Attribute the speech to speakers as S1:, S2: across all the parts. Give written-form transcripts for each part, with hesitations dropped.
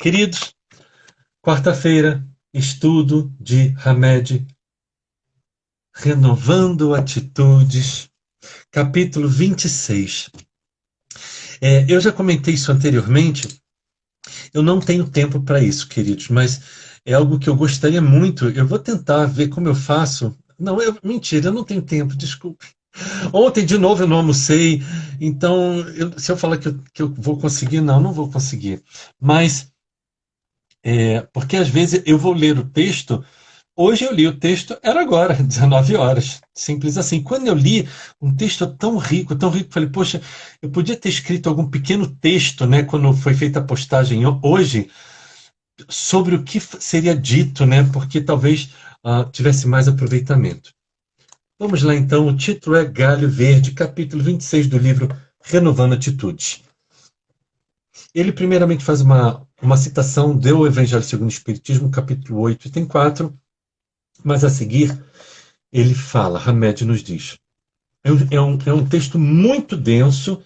S1: Queridos, quarta-feira, estudo de Hamed, Renovando Atitudes, capítulo 26. Eu já comentei isso anteriormente, eu não tenho tempo para isso, queridos, mas é algo que eu gostaria muito. Eu vou tentar ver como eu faço. Não, mentira, eu não tenho tempo, desculpe. Ontem, de novo, eu não almocei, então, se eu falar que eu vou conseguir, não vou conseguir. Mas, porque às vezes eu vou ler o texto. Hoje eu li o texto, era agora, 19 horas. Simples assim. Quando eu li um texto tão rico, falei, poxa, eu podia ter escrito algum pequeno texto, né, quando foi feita a postagem hoje, sobre o que seria dito, né, porque talvez tivesse mais aproveitamento. Vamos lá então, o título é Galho Verde, capítulo 26 do livro Renovando Atitudes. Ele primeiramente faz uma citação do Evangelho segundo o Espiritismo, capítulo 8, item 4, mas a seguir ele fala, Hamed nos diz. É um texto muito denso,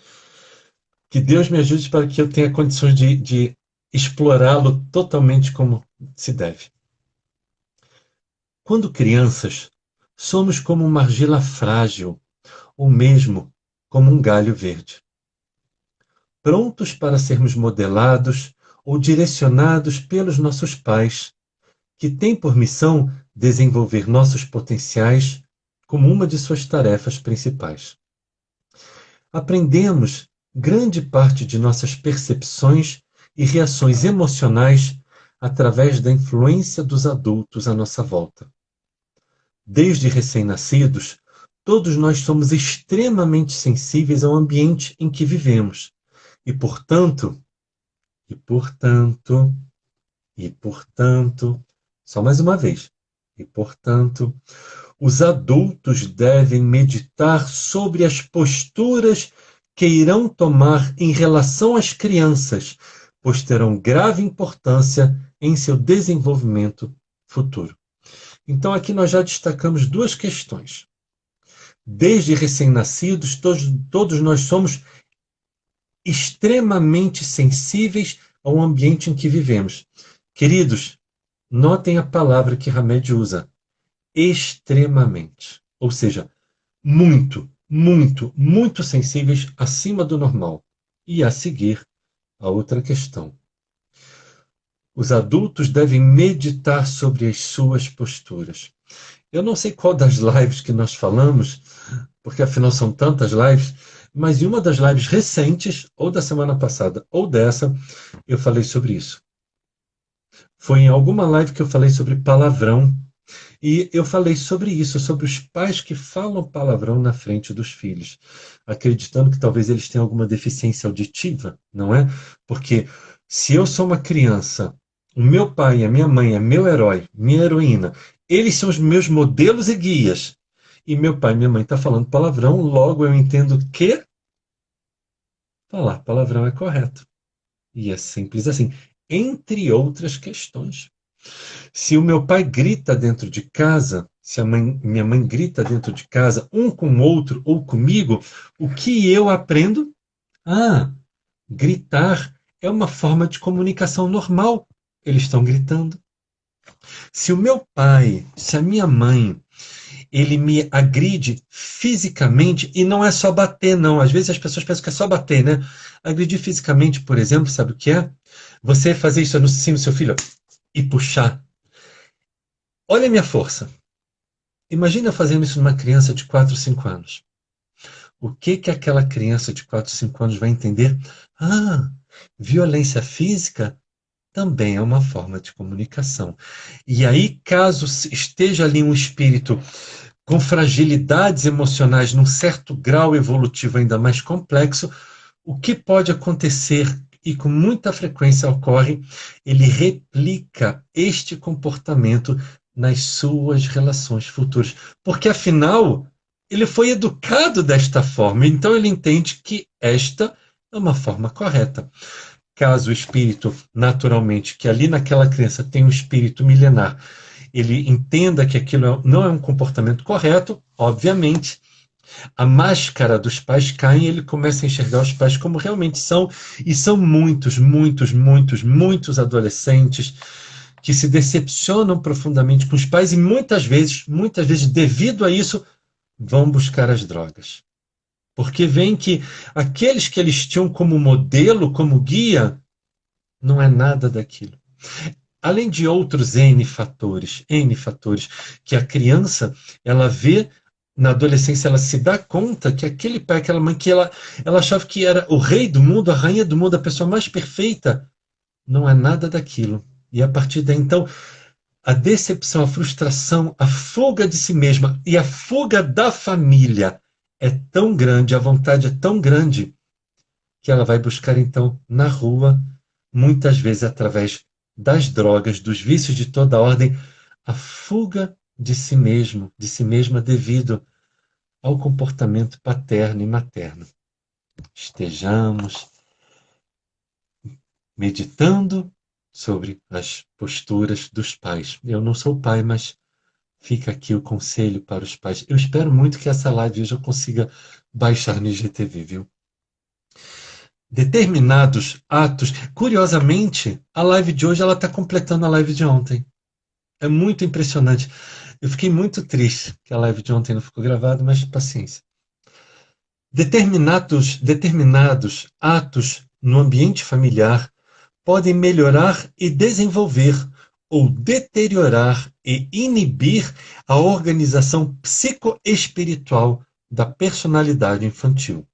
S1: que Deus me ajude para que eu tenha condições de explorá-lo totalmente como se deve. Quando crianças, somos como uma argila frágil, ou mesmo como um galho verde, prontos para sermos modelados ou direcionados pelos nossos pais, que têm por missão desenvolver nossos potenciais como uma de suas tarefas principais. Aprendemos grande parte de nossas percepções e reações emocionais através da influência dos adultos à nossa volta. Desde recém-nascidos, todos nós somos extremamente sensíveis ao ambiente em que vivemos e, portanto, e portanto, e portanto, só mais uma vez, e portanto, os adultos devem meditar sobre as posturas que irão tomar em relação às crianças, pois terão grave importância em seu desenvolvimento futuro. Então, aqui nós já destacamos duas questões. Desde recém-nascidos, todos nós somos extremamente sensíveis ao ambiente em que vivemos. Queridos, notem a palavra que Hamed usa, extremamente. Ou seja, muito, muito, muito sensíveis acima do normal. E a seguir, a outra questão. Os adultos devem meditar sobre as suas posturas. Eu não sei qual das lives que nós falamos, porque afinal são tantas lives, mas em uma das lives recentes, ou da semana passada, ou dessa, eu falei sobre isso. Foi em alguma live que eu falei sobre palavrão, e eu falei sobre isso, sobre os pais que falam palavrão na frente dos filhos, acreditando que talvez eles tenham alguma deficiência auditiva, não é? Porque se eu sou uma criança, o meu pai e a minha mãe é meu herói, minha heroína, eles são os meus modelos e guias, e meu pai e minha mãe estão falando palavrão, logo eu entendo que falar palavrão é correto. E é simples assim, entre outras questões. Se o meu pai grita dentro de casa, se minha mãe grita dentro de casa, um com o outro ou comigo, o que eu aprendo? Ah, gritar é uma forma de comunicação normal. Eles estão gritando. Se o meu pai, se a minha mãe, ele me agride fisicamente, e não é só bater, não. Às vezes as pessoas pensam que é só bater, né? Agredir fisicamente, por exemplo, sabe o que é? Você fazer isso no cima do seu filho e puxar. Olha a minha força. Imagina fazendo isso numa criança de 4, 5 anos. O que aquela criança de 4, 5 anos vai entender? Ah, violência física também é uma forma de comunicação. E aí, caso esteja ali um espírito com fragilidades emocionais num certo grau evolutivo ainda mais complexo, o que pode acontecer, e com muita frequência ocorre, ele replica este comportamento nas suas relações futuras. Porque, afinal, ele foi educado desta forma, então ele entende que esta é uma forma correta. Caso o espírito, naturalmente, que ali naquela criança tem um espírito milenar, ele entenda que aquilo não é um comportamento correto, obviamente, A máscara dos pais cai e ele começa a enxergar os pais como realmente são, e são muitos, muitos, muitos, muitos adolescentes que se decepcionam profundamente com os pais e muitas vezes, devido a isso, vão buscar as drogas. Porque veem que aqueles que eles tinham como modelo, como guia, não é nada daquilo. Além de outros N fatores, que a criança, ela vê na adolescência, ela se dá conta que aquele pai, aquela mãe, que ela achava que era o rei do mundo, a rainha do mundo, a pessoa mais perfeita, não é nada daquilo. E a partir daí, então, a decepção, a frustração, a fuga de si mesma e a fuga da família é tão grande, a vontade é tão grande, que ela vai buscar, então, na rua, muitas vezes através das drogas, dos vícios de toda ordem, a fuga de si mesmo, de si mesma, devido ao comportamento paterno e materno. Estejamos meditando sobre as posturas dos pais. Eu não sou pai, mas fica aqui o conselho para os pais. Eu espero muito que essa live hoje eu consiga baixar no IGTV, viu? Determinados atos. Curiosamente, a live de hoje ela está completando a live de ontem. É muito impressionante. Eu fiquei muito triste que a live de ontem não ficou gravada, mas paciência. Determinados atos no ambiente familiar podem melhorar e desenvolver ou deteriorar e inibir a organização psicoespiritual da personalidade infantil.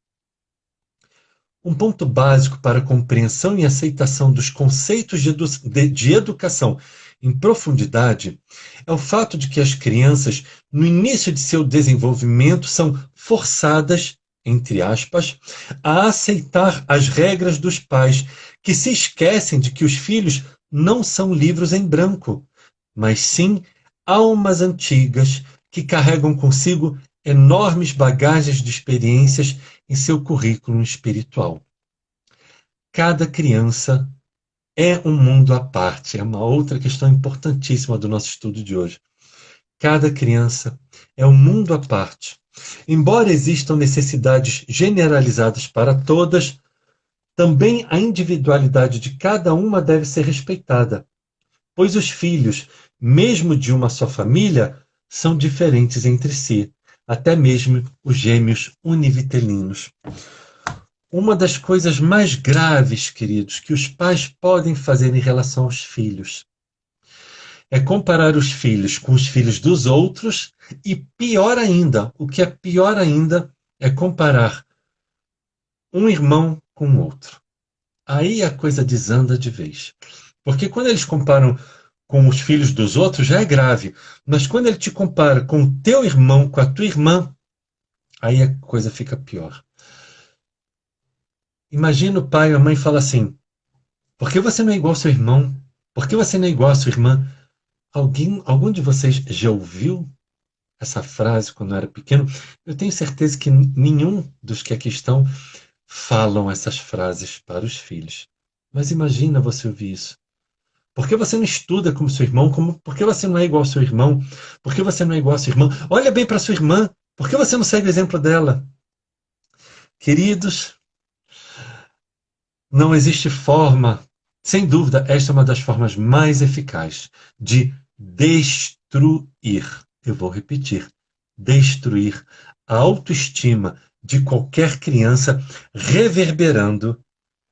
S1: Um ponto básico para a compreensão e aceitação dos conceitos de educação em profundidade é o fato de que as crianças, no início de seu desenvolvimento, são forçadas, entre aspas, a aceitar as regras dos pais, que se esquecem de que os filhos não são livros em branco, mas sim almas antigas que carregam consigo enormes bagagens de experiências em seu currículo espiritual. Cada criança é um mundo à parte, é uma outra questão importantíssima do nosso estudo de hoje. Cada criança é um mundo à parte. Embora existam necessidades generalizadas para todas, também a individualidade de cada uma deve ser respeitada, pois os filhos, mesmo de uma só família, são diferentes entre si, até mesmo os gêmeos univitelinos. Uma das coisas mais graves, queridos, que os pais podem fazer em relação aos filhos é comparar os filhos com os filhos dos outros e, pior ainda, o que é pior ainda, é comparar um irmão com o outro. Aí a coisa desanda de vez. Porque quando eles comparam com os filhos dos outros, já é grave. Mas quando ele te compara com o teu irmão, com a tua irmã, aí a coisa fica pior. Imagina o pai ou a mãe fala assim: por que você não é igual ao seu irmão? Por que você não é igual à sua irmã? Algum de vocês já ouviu essa frase quando era pequeno? Eu tenho certeza que nenhum dos que aqui estão falam essas frases para os filhos. Mas imagina você ouvir isso. Por que você não estuda como seu irmão? Por que você não é igual ao seu irmão? Por que você não é igual à sua irmã? Olha bem para sua irmã. Por que você não segue o exemplo dela? Queridos, não existe forma, sem dúvida, esta é uma das formas mais eficazes de destruir. Eu vou repetir: destruir a autoestima de qualquer criança, reverberando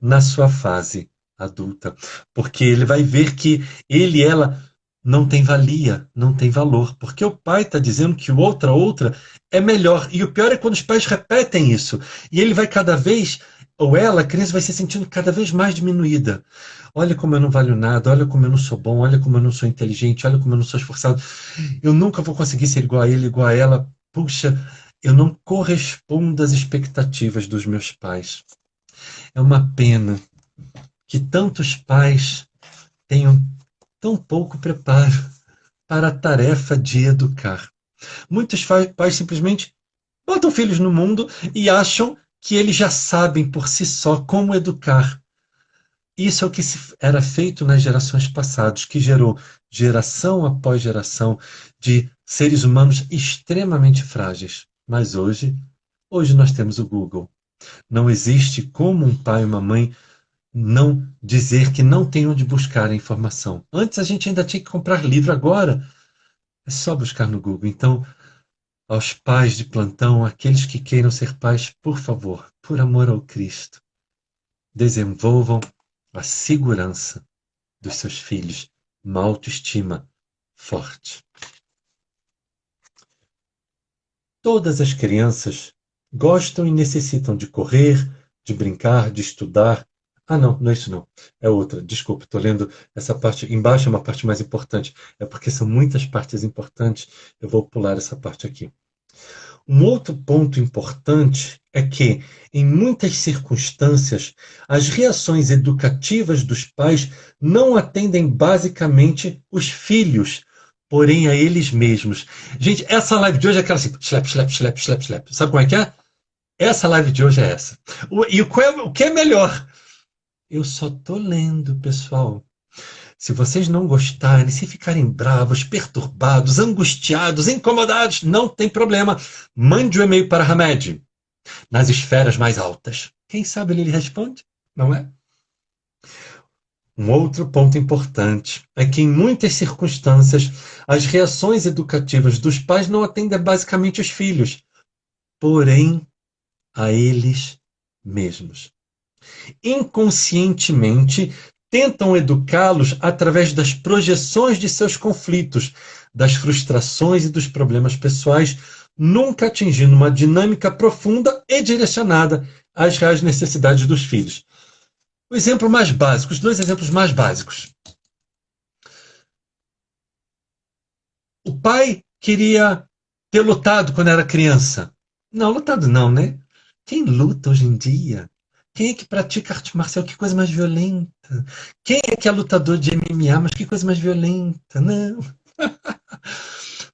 S1: na sua fase adulta. Porque ele vai ver que ele e ela não tem valia, não tem valor. Porque o pai está dizendo que o outra é melhor. E o pior é quando os pais repetem isso. E ele vai cada vez, ou ela, a criança vai se sentindo cada vez mais diminuída. Olha como eu não valho nada, olha como eu não sou bom, olha como eu não sou inteligente, olha como eu não sou esforçado. Eu nunca vou conseguir ser igual a ele, igual a ela. Puxa, eu não correspondo às expectativas dos meus pais. É uma pena que tantos pais tenham tão pouco preparo para a tarefa de educar. Muitos pais simplesmente botam filhos no mundo e acham que eles já sabem por si só como educar. Isso é o que era feito nas gerações passadas, que gerou geração após geração de seres humanos extremamente frágeis. Mas hoje nós temos o Google. Não existe como um pai e uma mãe não dizer que não tem onde buscar a informação. Antes a gente ainda tinha que comprar livro, agora é só buscar no Google. Então, aos pais de plantão, aqueles que queiram ser pais, por favor, por amor ao Cristo, desenvolvam a segurança dos seus filhos, uma autoestima forte. Todas as crianças gostam e necessitam de correr, de brincar, de estudar. Ah, não, não é isso não. É outra. Desculpa, estou lendo essa parte. Embaixo é uma parte mais importante. É porque são muitas partes importantes. Eu vou pular essa parte aqui. Um outro ponto importante é que, em muitas circunstâncias, as reações educativas dos pais não atendem basicamente os filhos, porém a eles mesmos. Gente, essa live de hoje é aquela assim, slap, slap, slap, slap, slap. Sabe como é que é? Essa live de hoje é essa. E o que é melhor? Eu só tô lendo, pessoal. Se vocês não gostarem, se ficarem bravos, perturbados, angustiados, incomodados, não tem problema. Mande o e-mail para Hamed, nas esferas mais altas. Quem sabe ele lhe responde, não é? Um outro ponto importante é que, em muitas circunstâncias, as reações educativas dos pais não atendem basicamente os filhos, porém a eles mesmos. Inconscientemente, tentam educá-los através das projeções de seus conflitos, das frustrações e dos problemas pessoais, nunca atingindo uma dinâmica profunda e direcionada às reais necessidades dos filhos. O exemplo mais básico, os dois exemplos mais básicos. O pai queria ter lutado quando era criança. Não, lutado não, né? Quem luta hoje em dia? Quem é que pratica arte marcial? Que coisa mais violenta. Quem é que é lutador de MMA? Mas que coisa mais violenta. Não.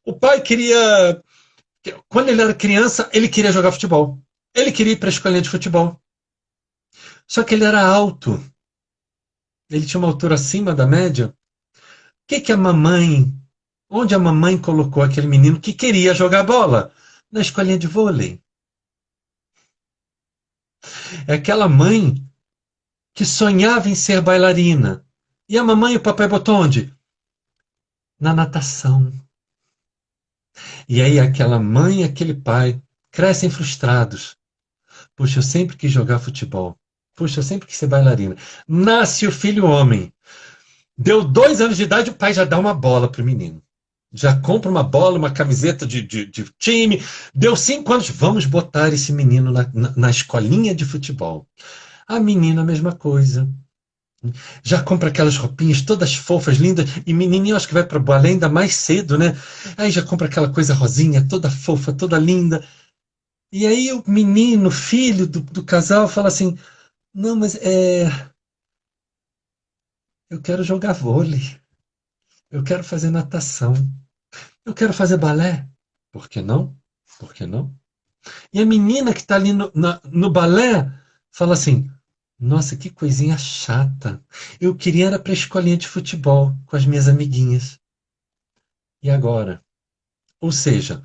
S1: O pai queria... Quando ele era criança, ele queria jogar futebol. Ele queria ir para a escolinha de futebol. Só que ele era alto. Ele tinha uma altura acima da média. O que a mamãe... Onde a mamãe colocou aquele menino que queria jogar bola? Na escolinha de vôlei. É aquela mãe que sonhava em ser bailarina. E a mamãe e o papai botou onde? Na natação. E aí aquela mãe e aquele pai crescem frustrados. Puxa, eu sempre quis jogar futebol. Puxa, eu sempre quis ser bailarina. Nasce o filho homem. Deu 2 anos de idade, o pai já dá uma bola pro menino. Já compra uma bola, uma camiseta de time. Deu 5 anos, vamos botar esse menino na escolinha de futebol. A menina, a mesma coisa. Já compra aquelas roupinhas todas fofas, lindas, e menininho acho que vai para o balé ainda mais cedo, né? Aí já compra aquela coisa rosinha, toda fofa, toda linda. E aí o menino, filho do casal, fala assim, não, mas eu quero jogar vôlei, eu quero fazer natação, eu quero fazer balé. Por que não? Por que não? E a menina que está ali no balé fala assim, nossa, que coisinha chata. Eu queria ir para a escolinha de futebol com as minhas amiguinhas. E agora? Ou seja,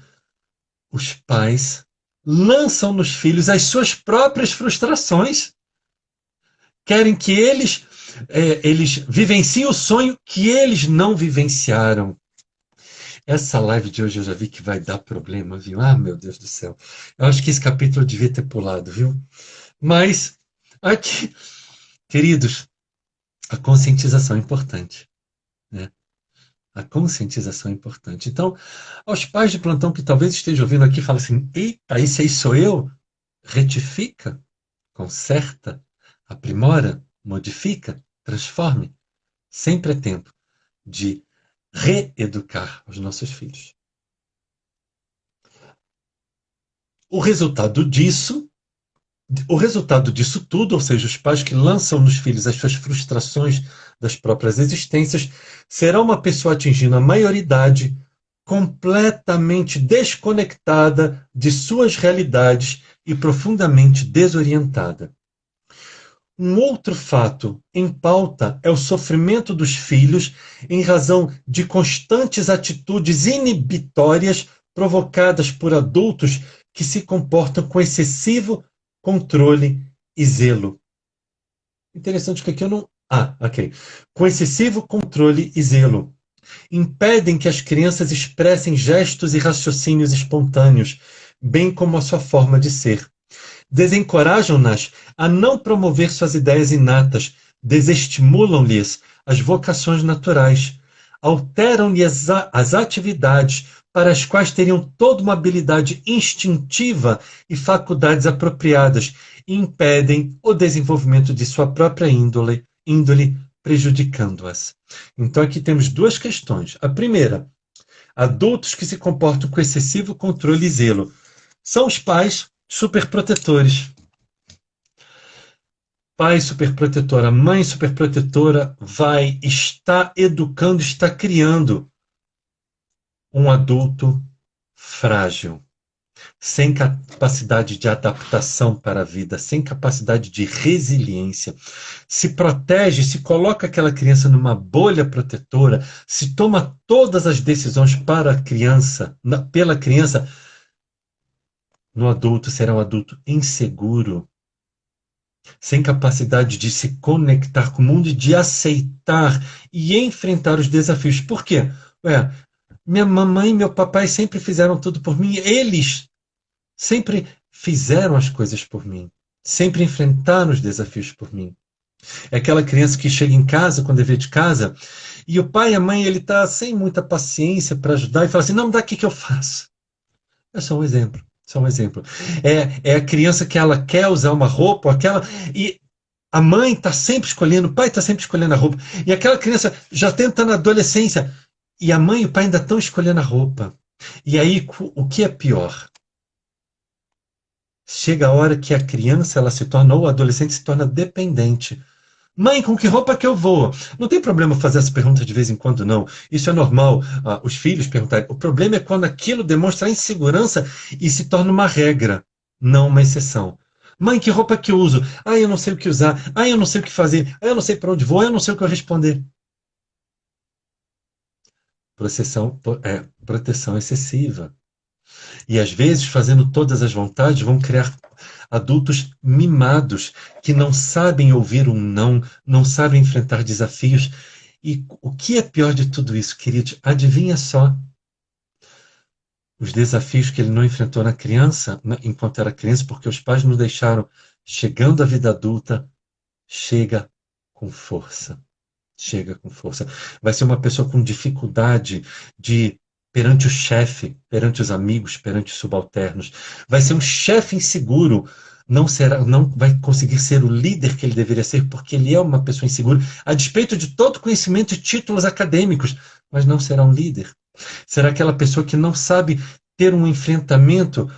S1: os pais lançam nos filhos as suas próprias frustrações, querem que eles vivenciem o sonho que eles não vivenciaram. Essa live de hoje eu já vi que vai dar problema, viu? Ah, meu Deus do céu. Eu acho que esse capítulo eu devia ter pulado, viu? Mas, aqui, queridos, a conscientização é importante, né? A conscientização é importante. Então, aos pais de plantão que talvez estejam ouvindo aqui, fala assim, eita, esse aí sou eu? Retifica, conserta, aprimora, modifica, transforme. Sempre é tempo de reeducar os nossos filhos. O resultado disso tudo, ou seja, os pais que lançam nos filhos as suas frustrações das próprias existências, será uma pessoa atingindo a maioridade completamente desconectada de suas realidades e profundamente desorientada. Um outro fato em pauta é o sofrimento dos filhos em razão de constantes atitudes inibitórias provocadas por adultos que se comportam com excessivo controle e zelo. Interessante que aqui eu não... ok. Com excessivo controle e zelo. Impedem que as crianças expressem gestos e raciocínios espontâneos, bem como a sua forma de ser. Desencorajam-nas a não promover suas ideias inatas, desestimulam-lhes as vocações naturais, alteram-lhes as atividades para as quais teriam toda uma habilidade instintiva e faculdades apropriadas, e impedem o desenvolvimento de sua própria índole prejudicando-as. Então aqui temos duas questões. A primeira, adultos que se comportam com excessivo controle e zelo. São os pais superprotetores. Pai superprotetora, mãe superprotetora está educando, está criando um adulto frágil, sem capacidade de adaptação para a vida, sem capacidade de resiliência. Se protege, se coloca aquela criança numa bolha protetora, se toma todas as decisões para a criança, pela criança, no adulto será um adulto inseguro, sem capacidade de se conectar com o mundo e de aceitar e enfrentar os desafios. Por quê? Minha mamãe e meu papai sempre fizeram tudo por mim, eles sempre fizeram as coisas por mim, sempre enfrentaram os desafios por mim. É aquela criança que chega em casa, com dever de casa, e o pai e a mãe, ele está sem muita paciência para ajudar e fala assim, não, me dá aqui que eu faço. É só um exemplo. Só um exemplo. É a criança que ela quer usar uma roupa, e a mãe está sempre escolhendo, o pai está sempre escolhendo a roupa. E aquela criança já tenta na adolescência, e a mãe e o pai ainda estão escolhendo a roupa. E aí, o que é pior? Chega a hora que a criança, ela se torna, ou o adolescente se torna dependente. Mãe, com que roupa que eu vou? Não tem problema fazer essa pergunta de vez em quando, não. Isso é normal, os filhos perguntarem. O problema é quando aquilo demonstra insegurança e se torna uma regra, não uma exceção. Mãe, que roupa que eu uso? Eu não sei o que usar. Eu não sei o que fazer. Eu não sei para onde vou. Eu não sei o que eu responder. Proteção excessiva. E às vezes, fazendo todas as vontades, vão criar adultos mimados, que não sabem ouvir um não, não sabem enfrentar desafios. E o que é pior de tudo isso, queridos? Adivinha só. Os desafios que ele não enfrentou na criança, enquanto era criança, porque os pais não deixaram, chegando à vida adulta, chega com força. Chega com força. Vai ser uma pessoa com dificuldade de perante o chefe, perante os amigos, perante os subalternos. Vai ser um chefe inseguro. Não vai conseguir ser o líder que ele deveria ser, porque ele é uma pessoa insegura, a despeito de todo conhecimento e títulos acadêmicos, mas não será um líder. Será aquela pessoa que não sabe ter um enfrentamento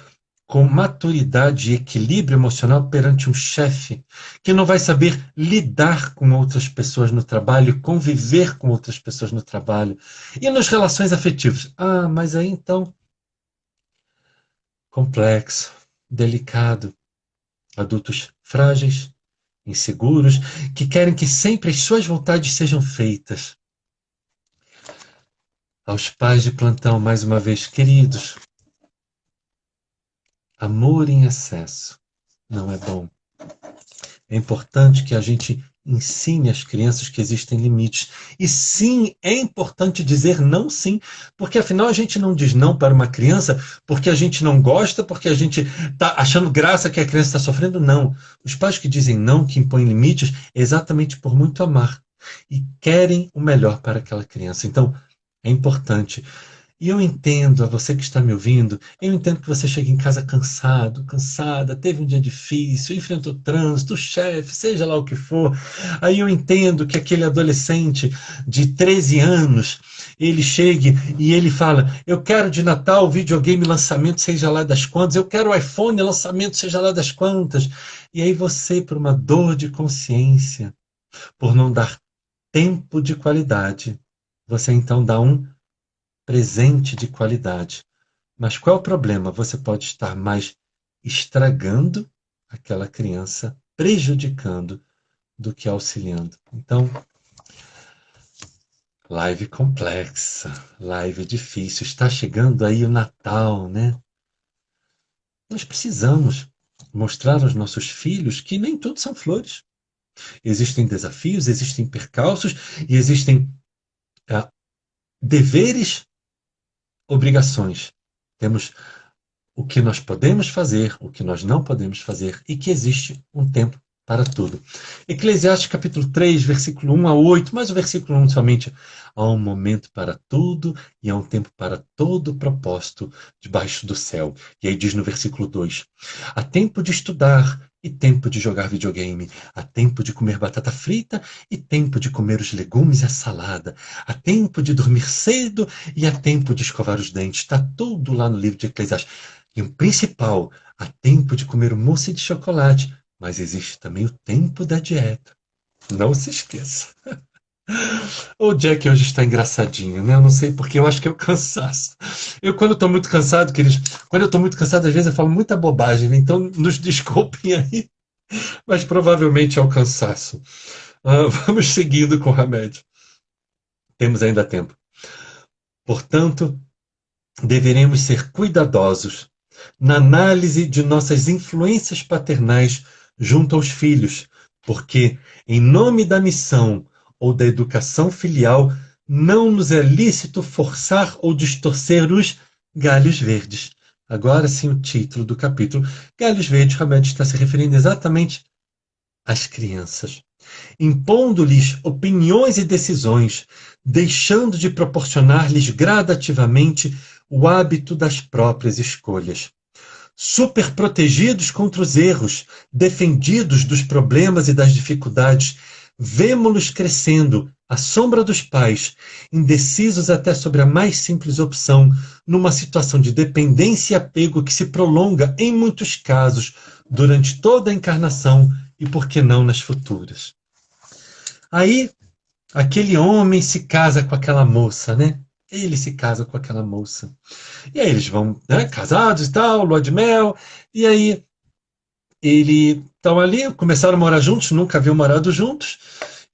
S1: com maturidade e equilíbrio emocional perante um chefe, que não vai saber lidar com outras pessoas no trabalho, conviver com outras pessoas no trabalho. E nas relações afetivas? Mas aí então, complexo, delicado. Adultos frágeis, inseguros, que querem que sempre as suas vontades sejam feitas. Aos pais de plantão, mais uma vez, queridos, amor em excesso não é bom. É importante que a gente ensine às crianças que existem limites. E sim, é importante dizer não sim, porque afinal a gente não diz não para uma criança porque a gente não gosta, porque a gente está achando graça que a criança está sofrendo. Não. Os pais que dizem não, que impõem limites, é exatamente por muito amar. E querem o melhor para aquela criança. Então, é importante. E eu entendo, a você que está me ouvindo, eu entendo que você chega em casa cansado, cansada, teve um dia difícil, enfrentou trânsito, o chefe, seja lá o que for. Aí eu entendo que aquele adolescente de 13 anos, ele chegue e ele fala, eu quero de Natal videogame lançamento, seja lá das quantas, eu quero iPhone lançamento, seja lá das quantas. E aí você, por uma dor de consciência, por não dar tempo de qualidade, você então dá um presente de qualidade. Mas qual é o problema? Você pode estar mais estragando aquela criança, prejudicando, do que auxiliando. Então, live complexa, live difícil. Está chegando aí o Natal, né? Nós precisamos mostrar aos nossos filhos que nem tudo são flores. Existem desafios, existem percalços e existem deveres, obrigações. Temos o que nós podemos fazer, o que nós não podemos fazer e que existe um tempo para tudo. Eclesiastes capítulo 3, versículo 1 a 8, mas o versículo 1 somente: há um momento para tudo e há um tempo para todo propósito debaixo do céu. E aí diz no versículo 2: há tempo de estudar e tempo de jogar videogame, há tempo de comer batata frita e tempo de comer os legumes e a salada, há tempo de dormir cedo e há tempo de escovar os dentes. Está tudo lá no livro de Eclesiastes. E o principal, há tempo de comer mousse de chocolate, mas existe também o tempo da dieta. Não se esqueça. O Jack hoje está engraçadinho, né? Eu não sei porque, eu acho que é o cansaço. Eu, quando estou muito cansado, queridos, quando eu estou muito cansado, às vezes eu falo muita bobagem, né? Então nos desculpem aí, mas provavelmente é o cansaço. Vamos seguindo com o remédio. Temos ainda tempo. Portanto, deveremos ser cuidadosos na análise de nossas influências paternais junto aos filhos, porque, em nome da missão ou da educação filial, não nos é lícito forçar ou distorcer os galhos verdes. Agora sim, o título do capítulo. Galhos verdes realmente está se referindo exatamente às crianças, impondo-lhes opiniões e decisões, deixando de proporcionar-lhes gradativamente o hábito das próprias escolhas. Super protegidos contra os erros, defendidos dos problemas e das dificuldades, vemo-los crescendo à sombra dos pais, indecisos até sobre a mais simples opção, numa situação de dependência e apego que se prolonga, em muitos casos, durante toda a encarnação e, por que não, nas futuras. Aí, aquele homem se casa com aquela moça, né? Ele se casa com aquela moça. E aí eles vão, né, casados e tal, lua de mel, e aí ele estão ali, começaram a morar juntos, nunca haviam morado juntos,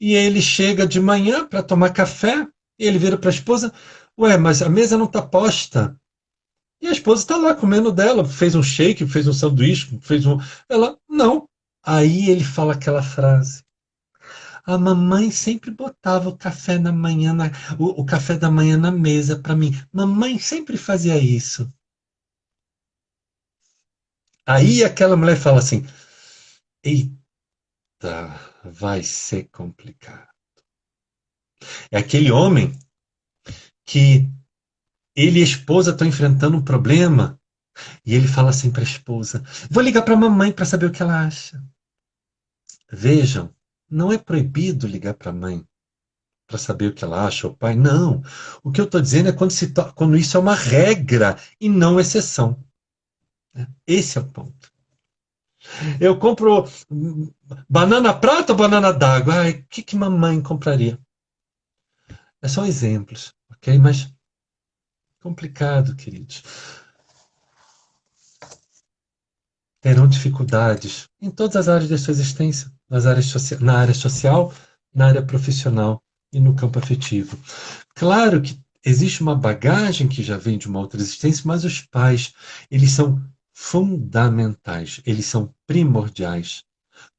S1: e ele chega de manhã para tomar café, e ele vira para a esposa: ué, mas a mesa não está posta. E a esposa está lá comendo dela, fez um shake, fez um sanduíche, fez um. Ela, não. Aí ele fala aquela frase: a mamãe sempre botava o café na manhã, o café da manhã na mesa para mim. Mamãe sempre fazia isso. Aí aquela mulher fala assim: eita, vai ser complicado. É aquele homem que ele e a esposa estão enfrentando um problema e ele fala assim para a esposa: vou ligar para a mamãe para saber o que ela acha. Vejam, não é proibido ligar para a mãe para saber o que ela acha, o pai. Não. O que eu estou dizendo é quando isso é uma regra e não exceção. Esse é o ponto. Eu compro banana prata ou banana d'água? Ai, o que mamãe compraria? É só exemplos, ok? Mas complicado, queridos. Terão dificuldades em todas as áreas da sua existência, na área social, na área profissional e no campo afetivo. Claro que existe uma bagagem que já vem de uma outra existência, mas os pais, eles são fundamentais, eles são primordiais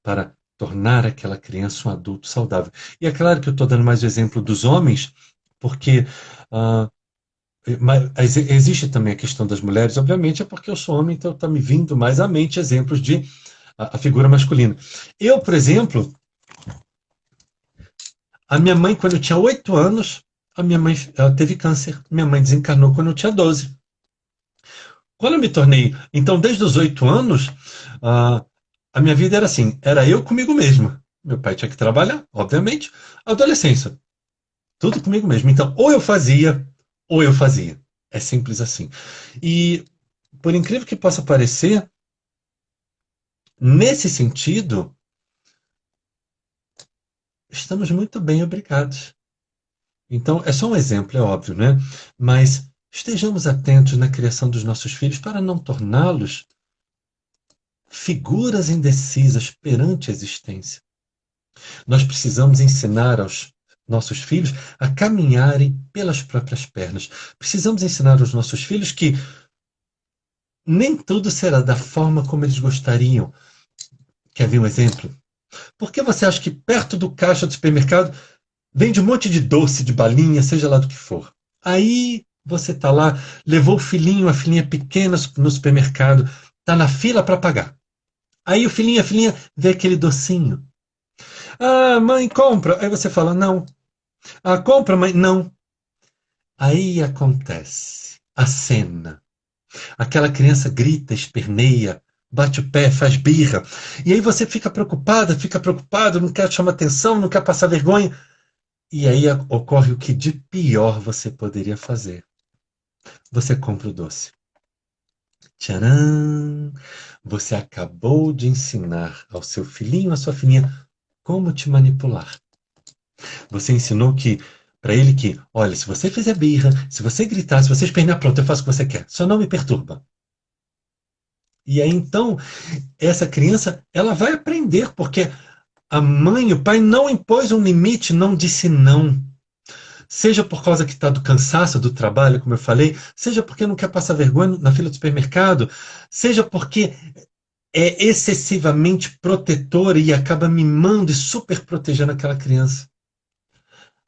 S1: para tornar aquela criança um adulto saudável. E é claro que eu estou dando mais o exemplo dos homens, porque mas existe também a questão das mulheres, obviamente, é porque eu sou homem, então está me vindo mais à mente exemplos de a figura masculina. Eu, por exemplo, a minha mãe, quando eu tinha 8 anos, a minha mãe ela teve câncer. Minha mãe desencarnou quando eu tinha 12. Quando eu me tornei. Então, desde os 8 anos, a minha vida era assim: era eu comigo mesmo. Meu pai tinha que trabalhar, obviamente. Adolescência, tudo comigo mesmo. Então, ou eu fazia, ou eu fazia. É simples assim. E, por incrível que possa parecer, nesse sentido, estamos muito bem, obrigados. Então, é só um exemplo, é óbvio, né? Mas estejamos atentos na criação dos nossos filhos para não torná-los figuras indecisas perante a existência. Nós precisamos ensinar aos nossos filhos a caminharem pelas próprias pernas. Precisamos ensinar aos nossos filhos que nem tudo será da forma como eles gostariam. Quer ver um exemplo? Por que você acha que perto do caixa do supermercado vende um monte de doce, de balinha, seja lá do que for? Aí você tá lá, levou o filhinho, a filhinha pequena no supermercado, tá na fila para pagar. Aí o filhinho, a filhinha vê aquele docinho. Ah, mãe, compra. Aí você fala, não. Ah, compra, mãe, não. Aí acontece a cena. Aquela criança grita, esperneia, bate o pé, faz birra. E aí você fica preocupado, não quer chamar atenção, não quer passar vergonha. E aí ocorre o que de pior você poderia fazer. Você compra o doce. Tcharam! Você acabou de ensinar ao seu filhinho, à sua filhinha, como te manipular. Você ensinou que para ele que, olha, se você fizer birra, se você gritar, se você espernear, pronto, eu faço o que você quer. Só não me perturba. E aí então, essa criança, ela vai aprender, porque a mãe, o pai não impôs um limite, não disse não. Seja por causa que está do cansaço do trabalho, como eu falei, seja porque não quer passar vergonha na fila do supermercado, seja porque é excessivamente protetora e acaba mimando e super protegendo aquela criança.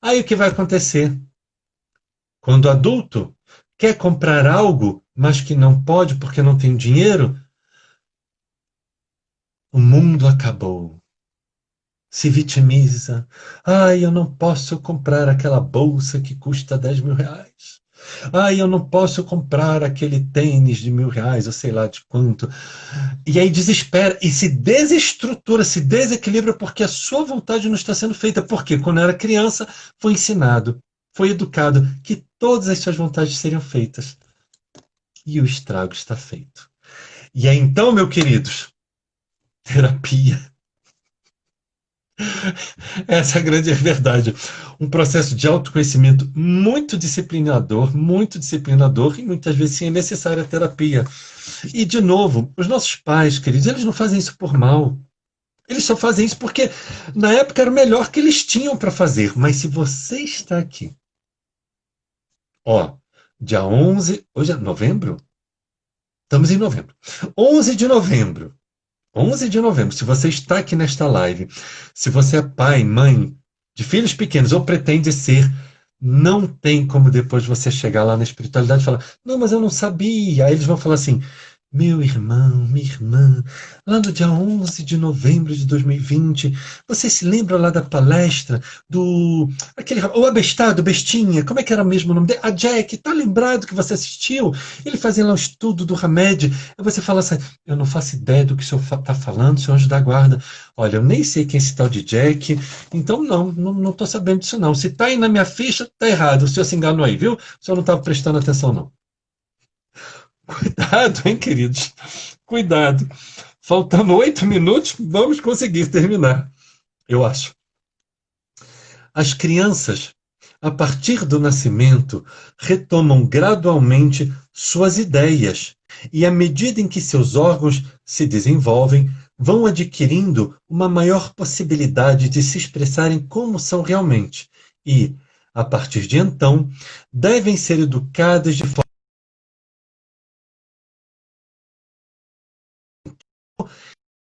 S1: Aí o que vai acontecer? Quando adulto quer comprar algo, mas que não pode porque não tem dinheiro, o mundo acabou. Se vitimiza. Ai, eu não posso comprar aquela bolsa que custa 10 mil reais. Ai, eu não posso comprar aquele tênis de 1.000 reais, ou sei lá de quanto. E aí desespera e se desestrutura, se desequilibra porque a sua vontade não está sendo feita. Porque quando era criança, foi ensinado, foi educado que todas as suas vontades seriam feitas. E o estrago está feito. E aí então, meus queridos, terapia. Essa é a grande verdade. Um processo de autoconhecimento muito disciplinador, e muitas vezes sim é necessária a terapia. E, de novo, os nossos pais, queridos, eles não fazem isso por mal. Eles só fazem isso porque na época era o melhor que eles tinham para fazer. Mas se você está aqui, ó, dia 11, hoje é novembro? Estamos em novembro. 11 de novembro. 11 de novembro, se você está aqui nesta live, se você é pai, mãe de filhos pequenos ou pretende ser, não tem como depois você chegar lá na espiritualidade e falar, não, mas eu não sabia. Aí eles vão falar assim, meu irmão, minha irmã, lá no dia 11 de novembro de 2020, você se lembra lá da palestra do o abestado, bestinha, como é que era mesmo o nome dele? A Jack, tá lembrado que você assistiu? Ele fazia lá um estudo do Hamed. Aí você fala assim, eu não faço ideia do que o senhor está falando, senhor anjo da guarda. Olha, eu nem sei quem é esse tal de Jack, então não estou sabendo disso não. Se está aí na minha ficha, está errado. O senhor se enganou aí, viu? O senhor não estava prestando atenção não. Cuidado, hein, queridos? Cuidado. Faltando 8 minutos, vamos conseguir terminar, eu acho. As crianças, a partir do nascimento, retomam gradualmente suas ideias e, à medida em que seus órgãos se desenvolvem, vão adquirindo uma maior possibilidade de se expressarem como são realmente e, a partir de então, devem ser educadas de forma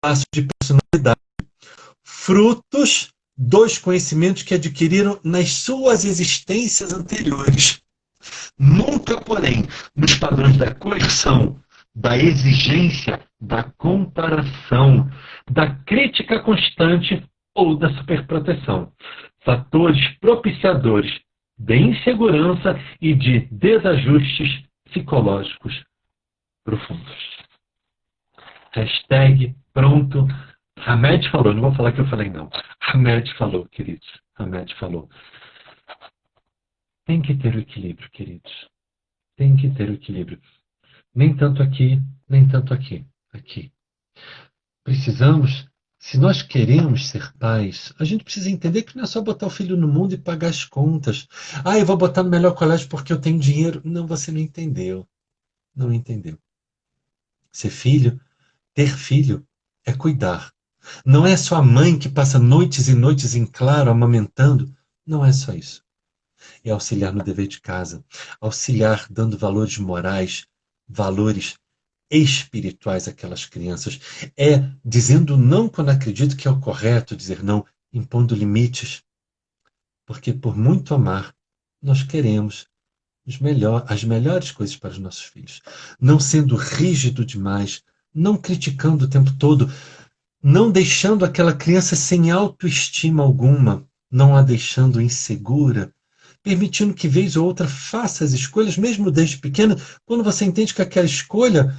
S1: fácil de personalidade, frutos dos conhecimentos que adquiriram nas suas existências anteriores. Nunca, porém, nos padrões da coerção, da exigência, da comparação, da crítica constante ou da superproteção. Fatores propiciadores de insegurança e de desajustes psicológicos profundos. Hashtag pronto. Hamed falou, não vou falar que eu falei não. Hamed falou, queridos. Hamed falou. Tem que ter o equilíbrio, queridos. Tem que ter o equilíbrio. Nem tanto aqui, nem tanto aqui. Aqui. Precisamos, se nós queremos ser pais, a gente precisa entender que não é só botar o filho no mundo e pagar as contas. Ah, eu vou botar no melhor colégio porque eu tenho dinheiro. Não, você não entendeu. Não entendeu. Ser filho, ter filho, é cuidar. Não é só a mãe que passa noites e noites em claro amamentando. Não é só isso. É auxiliar no dever de casa, auxiliar dando valores morais, valores espirituais àquelas crianças. É dizendo não quando acredito que é o correto dizer não, impondo limites, porque por muito amar, nós queremos as melhores coisas para os nossos filhos. Não sendo rígido demais, não criticando o tempo todo, não deixando aquela criança sem autoestima alguma, não a deixando insegura, permitindo que vez ou outra faça as escolhas, mesmo desde pequena, quando você entende que aquela escolha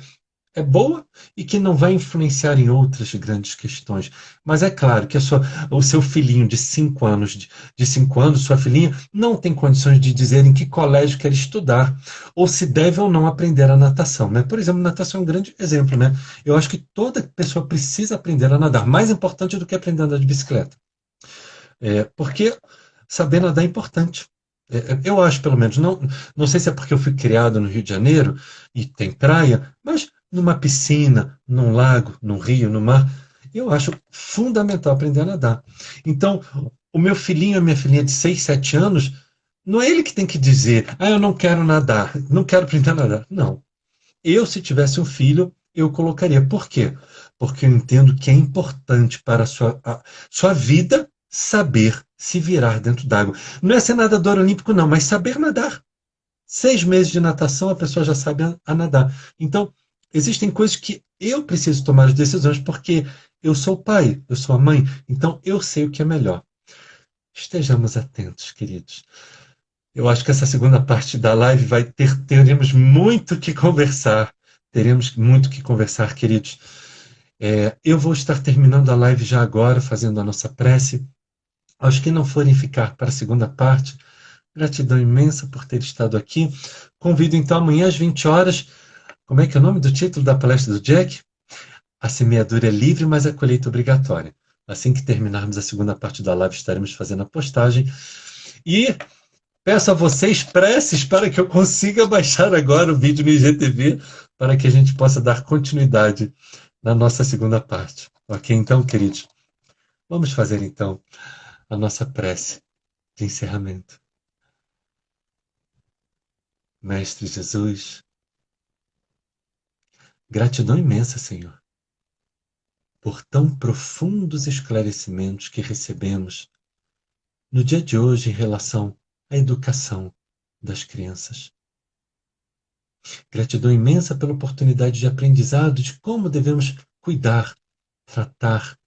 S1: é boa e que não vai influenciar em outras grandes questões. Mas é claro que o seu filhinho de 5 anos, de 5 anos, sua filhinha, não tem condições de dizer em que colégio quer estudar, ou se deve ou não aprender a natação. Né? Por exemplo, natação é um grande exemplo. Né? Eu acho que toda pessoa precisa aprender a nadar, mais importante do que aprender a andar de bicicleta. Porque saber nadar é importante. Eu acho, pelo menos, não sei se é porque eu fui criado no Rio de Janeiro e tem praia, mas numa piscina, num lago, num rio, no mar, eu acho fundamental aprender a nadar. Então, o meu filhinho, a minha filhinha de 6, 7 anos, não é ele que tem que dizer, eu não quero nadar, não quero aprender a nadar. Não. Eu, se tivesse um filho, eu colocaria. Por quê? Porque eu entendo que é importante para a sua vida saber se virar dentro d'água. Não é ser nadador olímpico, não, mas saber nadar. 6 meses de natação, a pessoa já sabe a nadar. Então, existem coisas que eu preciso tomar as decisões porque eu sou o pai, eu sou a mãe, então eu sei o que é melhor. Estejamos atentos, queridos. Eu acho que essa segunda parte da live teremos muito que conversar. Teremos muito que conversar, queridos. Eu vou estar terminando a live já agora, fazendo a nossa prece. Aos que não forem ficar para a segunda parte, gratidão imensa por ter estado aqui. Convido então amanhã às 20 horas. Como é que é o nome do título da palestra do Jack? A semeadura é livre, mas a colheita é obrigatória. Assim que terminarmos a segunda parte da live, estaremos fazendo a postagem. E peço a vocês preces para que eu consiga baixar agora o vídeo no IGTV para que a gente possa dar continuidade na nossa segunda parte. Ok, então, queridos? Vamos fazer então a nossa prece de encerramento. Mestre Jesus, gratidão imensa, Senhor, por tão profundos esclarecimentos que recebemos no dia de hoje em relação à educação das crianças. Gratidão imensa pela oportunidade de aprendizado de como devemos cuidar, tratar,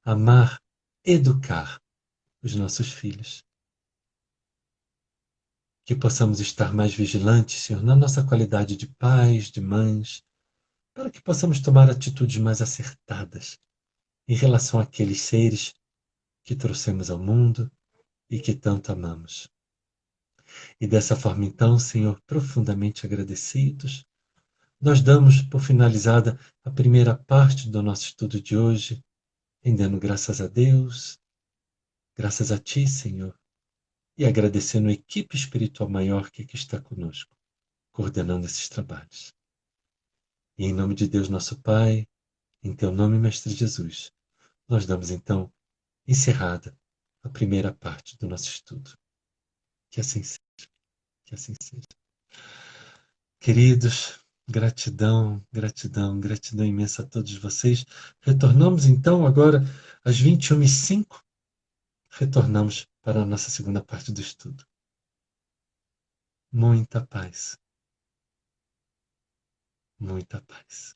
S1: amar, educar os nossos filhos. Que possamos estar mais vigilantes, Senhor, na nossa qualidade de pais, de mães, para que possamos tomar atitudes mais acertadas em relação àqueles seres que trouxemos ao mundo e que tanto amamos. E dessa forma, então, Senhor, profundamente agradecidos, nós damos por finalizada a primeira parte do nosso estudo de hoje, rendendo graças a Deus, graças a Ti, Senhor, e agradecendo a equipe espiritual maior que aqui está conosco, coordenando esses trabalhos. E em nome de Deus, nosso Pai, em Teu nome, Mestre Jesus, nós damos então encerrada a primeira parte do nosso estudo. Que assim seja, que assim seja. Queridos, gratidão, gratidão, gratidão imensa a todos vocês. Retornamos então agora às 21h05. Retornamos para a nossa segunda parte do estudo. Muita paz. Muita paz.